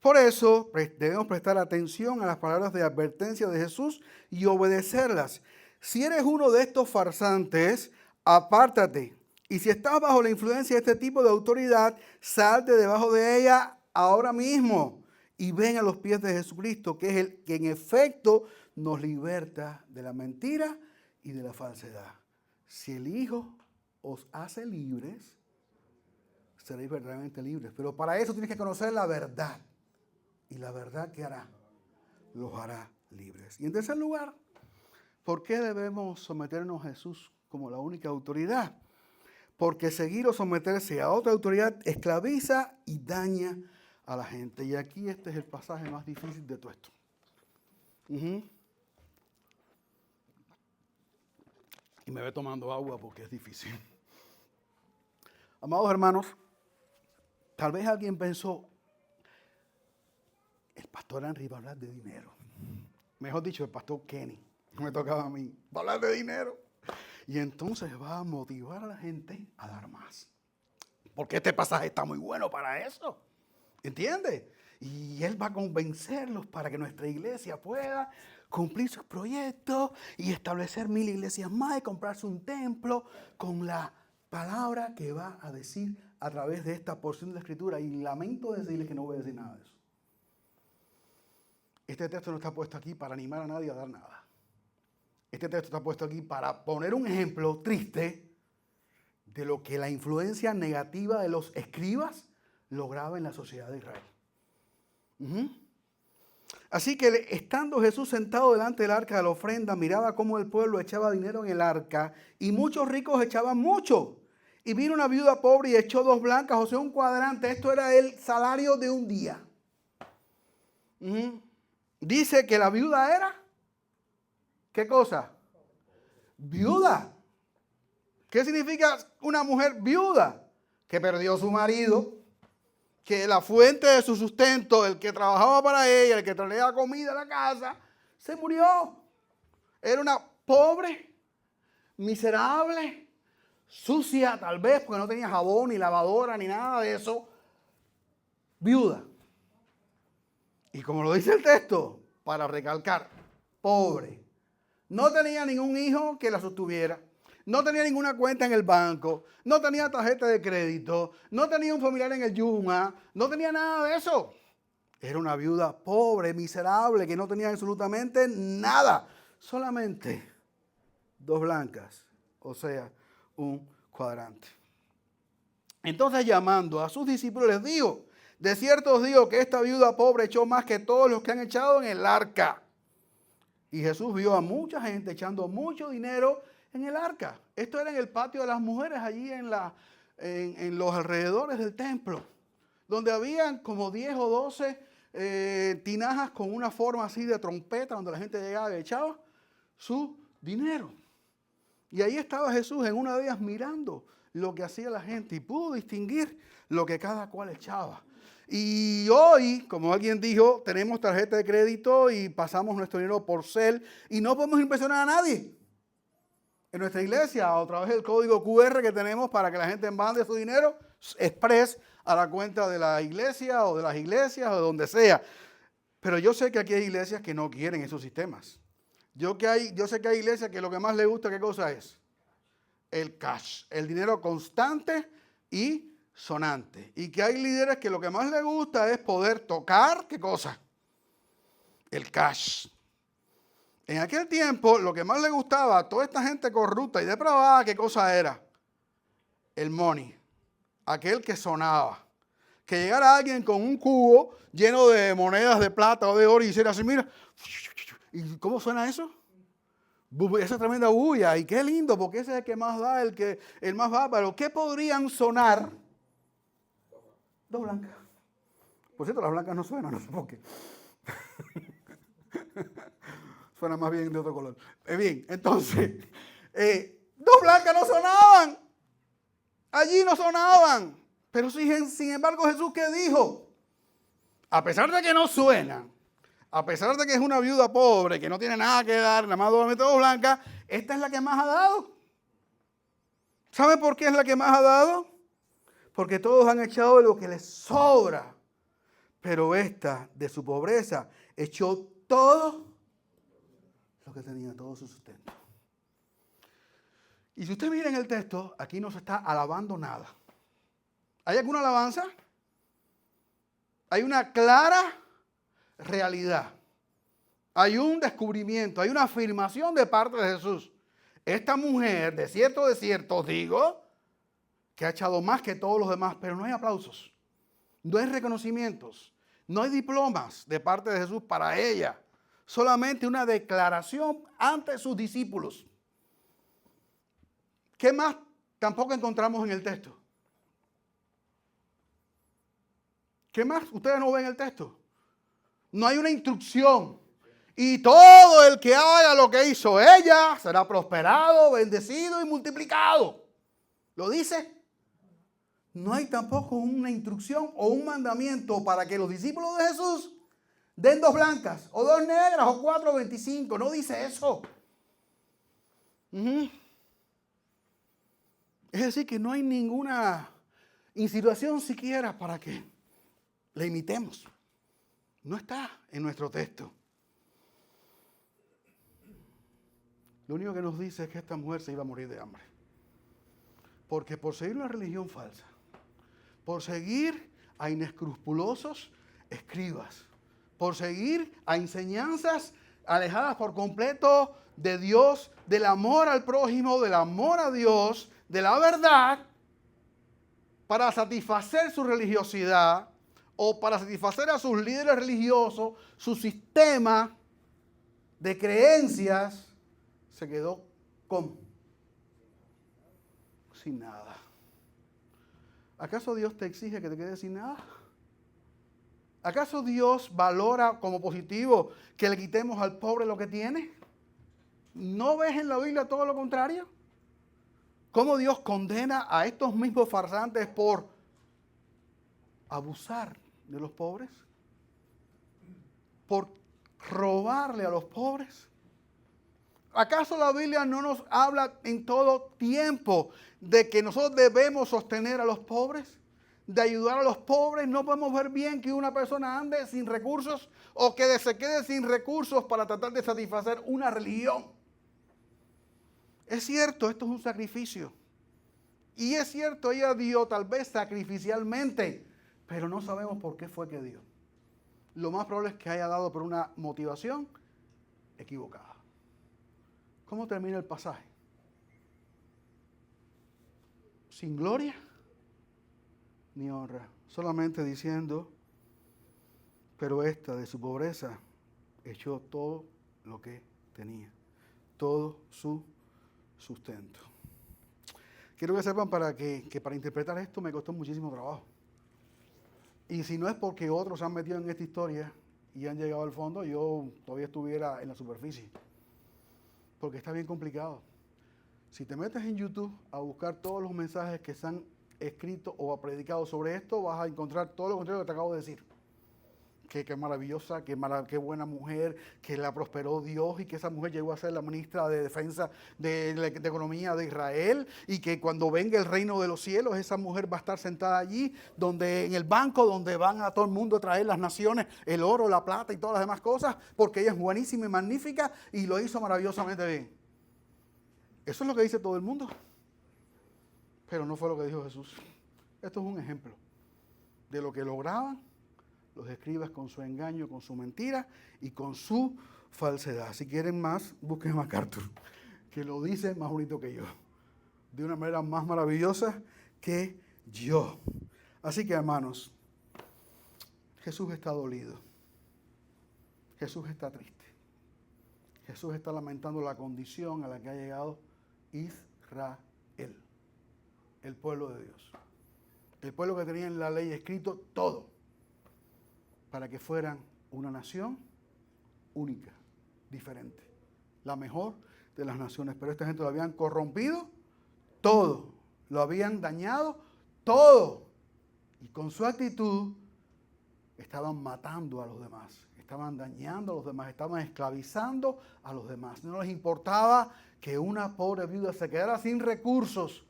Por eso debemos prestar atención a las palabras de advertencia de Jesús y obedecerlas. Si eres uno de estos farsantes, apártate. Y si estás bajo la influencia de este tipo de autoridad, salte debajo de ella ahora mismo y ven a los pies de Jesucristo, que es el que en efecto nos liberta de la mentira y de la falsedad. Si el Hijo os hace libres, seréis verdaderamente libres. Pero para eso tienes que conocer la verdad. Y la verdad, ¿qué hará? Los hará libres. Y en tercer lugar, ¿por qué debemos someternos a Jesús como la única autoridad? Porque seguir o someterse a otra autoridad esclaviza y daña a la gente. Y aquí este es el pasaje más difícil de todo esto. Y me ve tomando agua porque es difícil. Amados hermanos, tal vez alguien pensó, el pastor Henry va a hablar de dinero. Mejor dicho, el pastor Kenny, me tocaba a mí, va a hablar de dinero. Y entonces va a motivar a la gente a dar más. Porque este pasaje está muy bueno para eso. ¿Entiendes? Y él va a convencerlos para que nuestra iglesia pueda cumplir sus proyectos y establecer 1000 iglesias más y comprarse un templo con la palabra que va a decir a través de esta porción de la Escritura. Y lamento decirles que no voy a decir nada de eso. Este texto no está puesto aquí para animar a nadie a dar nada. Este texto está puesto aquí para poner un ejemplo triste de lo que la influencia negativa de los escribas lograba en la sociedad de Israel. Así que estando Jesús sentado delante del arca de la ofrenda, miraba cómo el pueblo echaba dinero en el arca y muchos ricos echaban mucho. Y vino una viuda pobre y echó 2 blancas, o sea, un cuadrante. Esto era el salario de un día. Dice que la viuda era, ¿qué cosa? Viuda. ¿Qué significa una mujer viuda? Que perdió su marido, que la fuente de su sustento, el que trabajaba para ella, el que traía comida a la casa, se murió. Era una pobre, miserable, sucia tal vez, porque no tenía jabón, ni lavadora, ni nada de eso. Viuda. Y como lo dice el texto, para recalcar, pobre. No tenía ningún hijo que la sostuviera. No tenía ninguna cuenta en el banco. No tenía tarjeta de crédito. No tenía un familiar en el Yuma. No tenía nada de eso. Era una viuda pobre, miserable, que no tenía absolutamente nada. Solamente 2 blancas, o sea, un cuadrante. Entonces, llamando a sus discípulos, les dijo, De cierto os digo que esta viuda pobre echó más que todos los que han echado en el arca. Y Jesús vio a mucha gente echando mucho dinero en el arca. Esto era en el patio de las mujeres, allí en los alrededores del templo, donde habían como 10 o 12 tinajas con una forma así de trompeta, donde la gente llegaba y echaba su dinero. Y ahí estaba Jesús en una de ellas mirando lo que hacía la gente y pudo distinguir lo que cada cual echaba. Y hoy, como alguien dijo, tenemos tarjeta de crédito y pasamos nuestro dinero por Zelle y no podemos impresionar a nadie. En nuestra iglesia, a través del código QR que tenemos para que la gente mande su dinero express a la cuenta de la iglesia o de las iglesias o de donde sea. Pero yo sé que aquí hay iglesias que no quieren esos sistemas. Yo sé que hay iglesias que lo que más les gusta, ¿qué cosa es? El cash, el dinero constante y sonante. Y que hay líderes que lo que más les gusta es poder tocar, ¿qué cosa? El cash. En aquel tiempo, lo que más le gustaba a toda esta gente corrupta y depravada, ¿qué cosa era? El money. Aquel que sonaba. Que llegara alguien con un cubo lleno de monedas de plata o de oro y hiciera así, mira. ¿Y cómo suena eso? Esa tremenda bulla. Y qué lindo, porque ese es el que más da, el más bárbaro. ¿Qué podrían sonar? Dos blancas. Por cierto, las blancas no suenan, no sé por qué. Suena más bien de otro color. Bien, entonces, dos blancas no sonaban. Allí no sonaban. Pero sin embargo, Jesús, ¿qué dijo? A pesar de que no suenan, a pesar de que es una viuda pobre, que no tiene nada que dar, nada más dos blancas, esta es la que más ha dado. ¿Sabe por qué es la que más ha dado? Porque todos han echado de lo que les sobra. Pero esta, de su pobreza, echó todo lo que tenía, todo su sustento. Y si usted mira en el texto, aquí no se está alabando nada. ¿Hay alguna alabanza? Hay una clara realidad. Hay un descubrimiento, hay una afirmación de parte de Jesús. Esta mujer, de cierto os digo, que ha echado más que todos los demás, pero no hay aplausos, no hay reconocimientos, no hay diplomas de parte de Jesús para ella. Solamente una declaración ante sus discípulos. ¿Qué más tampoco encontramos en el texto? ¿Qué más ustedes no ven en el texto? No hay una instrucción. Y todo el que haga lo que hizo ella será prosperado, bendecido y multiplicado. ¿Lo dice? No hay tampoco una instrucción o un mandamiento para que los discípulos de Jesús den dos blancas, o dos negras, o 4.25. No dice eso. Es decir, que no hay ninguna insinuación siquiera para que le imitemos. No está en nuestro texto. Lo único que nos dice es que esta mujer se iba a morir de hambre. Porque por seguir una religión falsa, por seguir a inescrupulosos escribas, por seguir a enseñanzas alejadas por completo de Dios, del amor al prójimo, del amor a Dios, de la verdad, para satisfacer su religiosidad o para satisfacer a sus líderes religiosos, su sistema de creencias, se quedó sin nada. ¿Acaso Dios te exige que te quedes sin nada? ¿Acaso Dios valora como positivo que le quitemos al pobre lo que tiene? ¿No ves en la Biblia todo lo contrario? ¿Cómo Dios condena a estos mismos farsantes por abusar de los pobres? ¿Por robarle a los pobres? ¿Acaso la Biblia no nos habla en todo tiempo de que nosotros debemos sostener a los pobres? ¿De ayudar a los pobres? ¿No podemos ver bien que una persona ande sin recursos o que se quede sin recursos para tratar de satisfacer una religión? Es cierto, esto es un sacrificio. Y es cierto, ella dio tal vez sacrificialmente, pero no sabemos por qué fue que dio. Lo más probable es que haya dado por una motivación equivocada. ¿Cómo termina el pasaje? ¿Sin gloria? ni honra. Solamente diciendo, pero esta de su pobreza echó todo lo que tenía, todo su sustento. Quiero que sepan que para interpretar esto me costó muchísimo trabajo. Y si no es porque otros se han metido en esta historia y han llegado al fondo, yo todavía estuviera en la superficie. Porque está bien complicado. Si te metes en YouTube a buscar todos los mensajes que se han escrito o predicado sobre esto, vas a encontrar todo lo contrario que te acabo de decir. Que maravillosa, qué buena mujer, que la prosperó Dios y que esa mujer llegó a ser la ministra de Defensa de Economía de Israel y que cuando venga el reino de los cielos, esa mujer va a estar sentada allí, en el banco donde van a todo el mundo a traer las naciones, el oro, la plata y todas las demás cosas, porque ella es buenísima y magnífica y lo hizo maravillosamente bien. Eso es lo que dice todo el mundo, pero no fue lo que dijo Jesús. Esto es un ejemplo de lo que lograban los escribas con su engaño, con su mentira y con su falsedad. Si quieren más, busquen a MacArthur, que lo dice más bonito que yo, de una manera más maravillosa que yo. Así que, hermanos, Jesús está dolido. Jesús está triste. Jesús está lamentando la condición a la que ha llegado Israel, el pueblo de Dios. El pueblo que tenía en la ley escrito todo para que fueran una nación única, diferente, la mejor de las naciones. Pero esta gente lo habían corrompido todo, lo habían dañado todo. Y con su actitud estaban matando a los demás, estaban dañando a los demás, estaban esclavizando a los demás. No les importaba que una pobre viuda se quedara sin recursos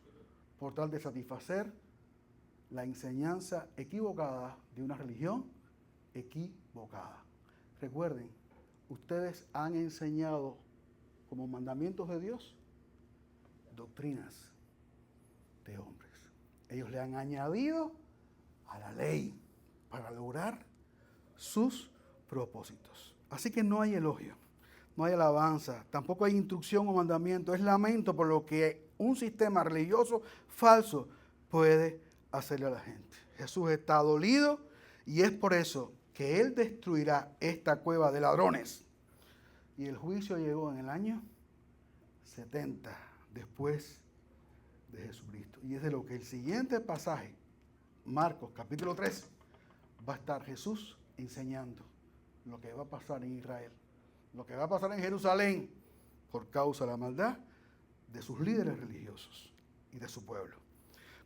por tal de satisfacer la enseñanza equivocada de una religión equivocada. Recuerden, ustedes han enseñado como mandamientos de Dios doctrinas de hombres. Ellos le han añadido a la ley para lograr sus propósitos. Así que no hay elogio, no hay alabanza, tampoco hay instrucción o mandamiento. Es lamento por lo que un sistema religioso falso puede hacerle a la gente. Jesús está dolido y es por eso que Él destruirá esta cueva de ladrones. Y el juicio llegó en el año 70 después de Jesucristo. Y es de lo que el siguiente pasaje, Marcos capítulo 3, va a estar Jesús enseñando lo que va a pasar en Israel, lo que va a pasar en Jerusalén por causa de la maldad de sus líderes religiosos y de su pueblo.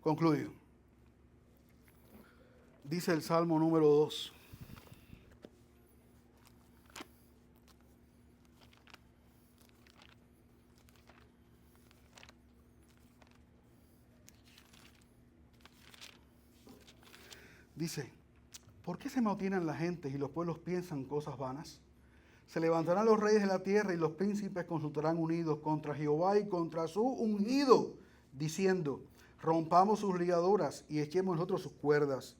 Concluyo. Dice el Salmo número 2. Dice, ¿por qué se amotinan las gentes y los pueblos piensan cosas vanas? Se levantarán los reyes de la tierra y los príncipes consultarán unidos contra Jehová y contra su ungido, diciendo, rompamos sus ligaduras y echemos nosotros sus cuerdas.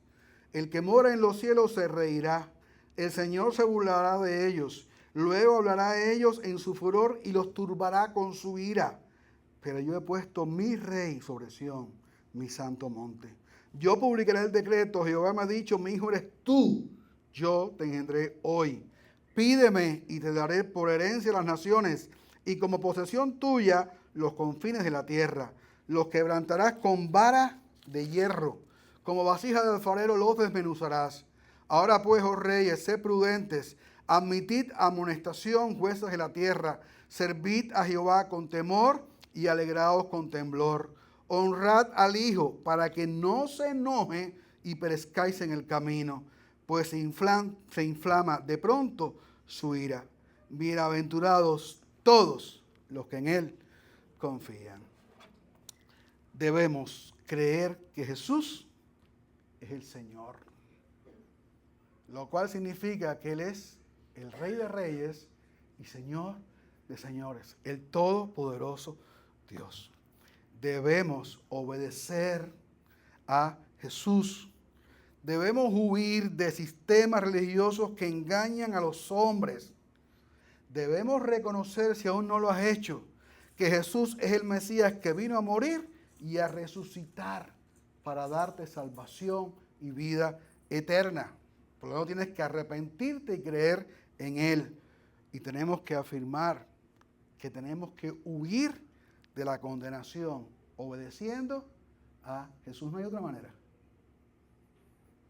El que mora en los cielos se reirá, el Señor se burlará de ellos, luego hablará a ellos en su furor y los turbará con su ira. Pero yo he puesto mi rey sobre Sión, mi santo monte. Yo publicaré el decreto, Jehová me ha dicho, mi hijo eres tú, yo te engendré hoy. Pídeme y te daré por herencia las naciones y como posesión tuya los confines de la tierra. Los quebrantarás con vara de hierro, como vasija de alfarero los desmenuzarás. Ahora pues, oh reyes, sed prudentes, admitid amonestación, jueces de la tierra, servid a Jehová con temor y alegraos con temblor. Honrad al Hijo para que no se enoje y perezcáis en el camino, pues se inflama de pronto su ira. Bienaventurados todos los que en Él confían. Debemos creer que Jesús es el Señor, lo cual significa que Él es el Rey de Reyes y Señor de Señores, el Todopoderoso Dios. Debemos obedecer a Jesús. Debemos huir de sistemas religiosos que engañan a los hombres. Debemos reconocer, si aún no lo has hecho, que Jesús es el Mesías que vino a morir y a resucitar para darte salvación y vida eterna. Por lo tanto, tienes que arrepentirte y creer en Él. Y tenemos que afirmar que tenemos que huir de la condenación obedeciendo a Jesús. No hay otra manera.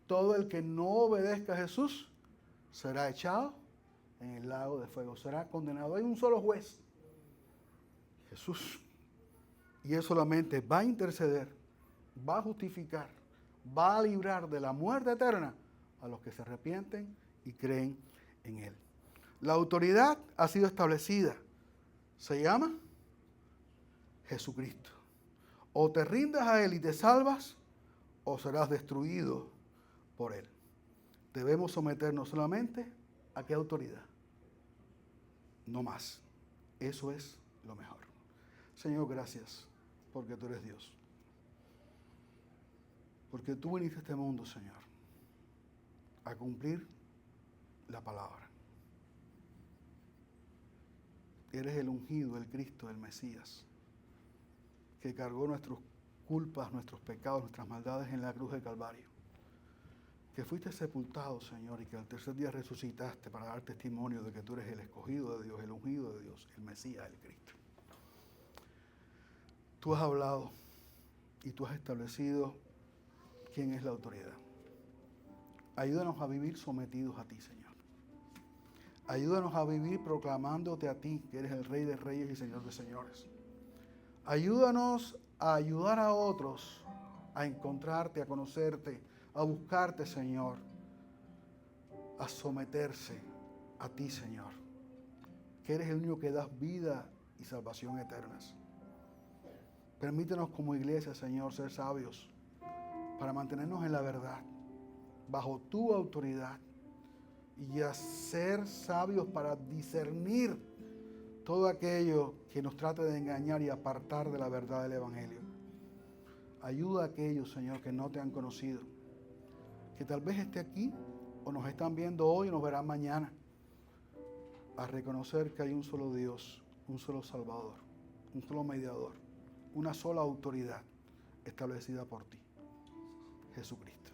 Todo el que no obedezca a Jesús será echado en el lago de fuego, será condenado. Hay un solo juez, Jesús. Y Él solamente va a interceder, va a justificar, va a librar de la muerte eterna a los que se arrepienten y creen en Él. La autoridad ha sido establecida. Se llama Jesucristo. O te rindas a Él y te salvas, o serás destruido por Él. Debemos someternos solamente a qué autoridad. No más. Eso es lo mejor. Señor, gracias porque tú eres Dios. Porque tú viniste a este mundo, Señor, a cumplir la palabra. Eres el ungido, el Cristo, el Mesías, que cargó nuestras culpas, nuestros pecados, nuestras maldades en la cruz del Calvario. Que fuiste sepultado, Señor, y que al tercer día resucitaste para dar testimonio de que tú eres el escogido de Dios, el ungido de Dios, el Mesías, el Cristo. Tú has hablado y tú has establecido quién es la autoridad. Ayúdanos a vivir sometidos a ti, Señor. Ayúdanos a vivir proclamándote a ti, que eres el Rey de Reyes y Señor de Señores. Ayúdanos a ayudar a otros a encontrarte, a conocerte, a buscarte, Señor, a someterse a ti, Señor, que eres el único que das vida y salvación eternas. Permítenos como iglesia, Señor, ser sabios para mantenernos en la verdad, bajo tu autoridad, y a ser sabios para discernir todo aquello que nos trate de engañar y apartar de la verdad del Evangelio. Ayuda a aquellos, Señor, que no te han conocido, que tal vez esté aquí o nos están viendo hoy y nos verán mañana, a reconocer que hay un solo Dios, un solo Salvador, un solo mediador, una sola autoridad establecida por ti, Jesucristo.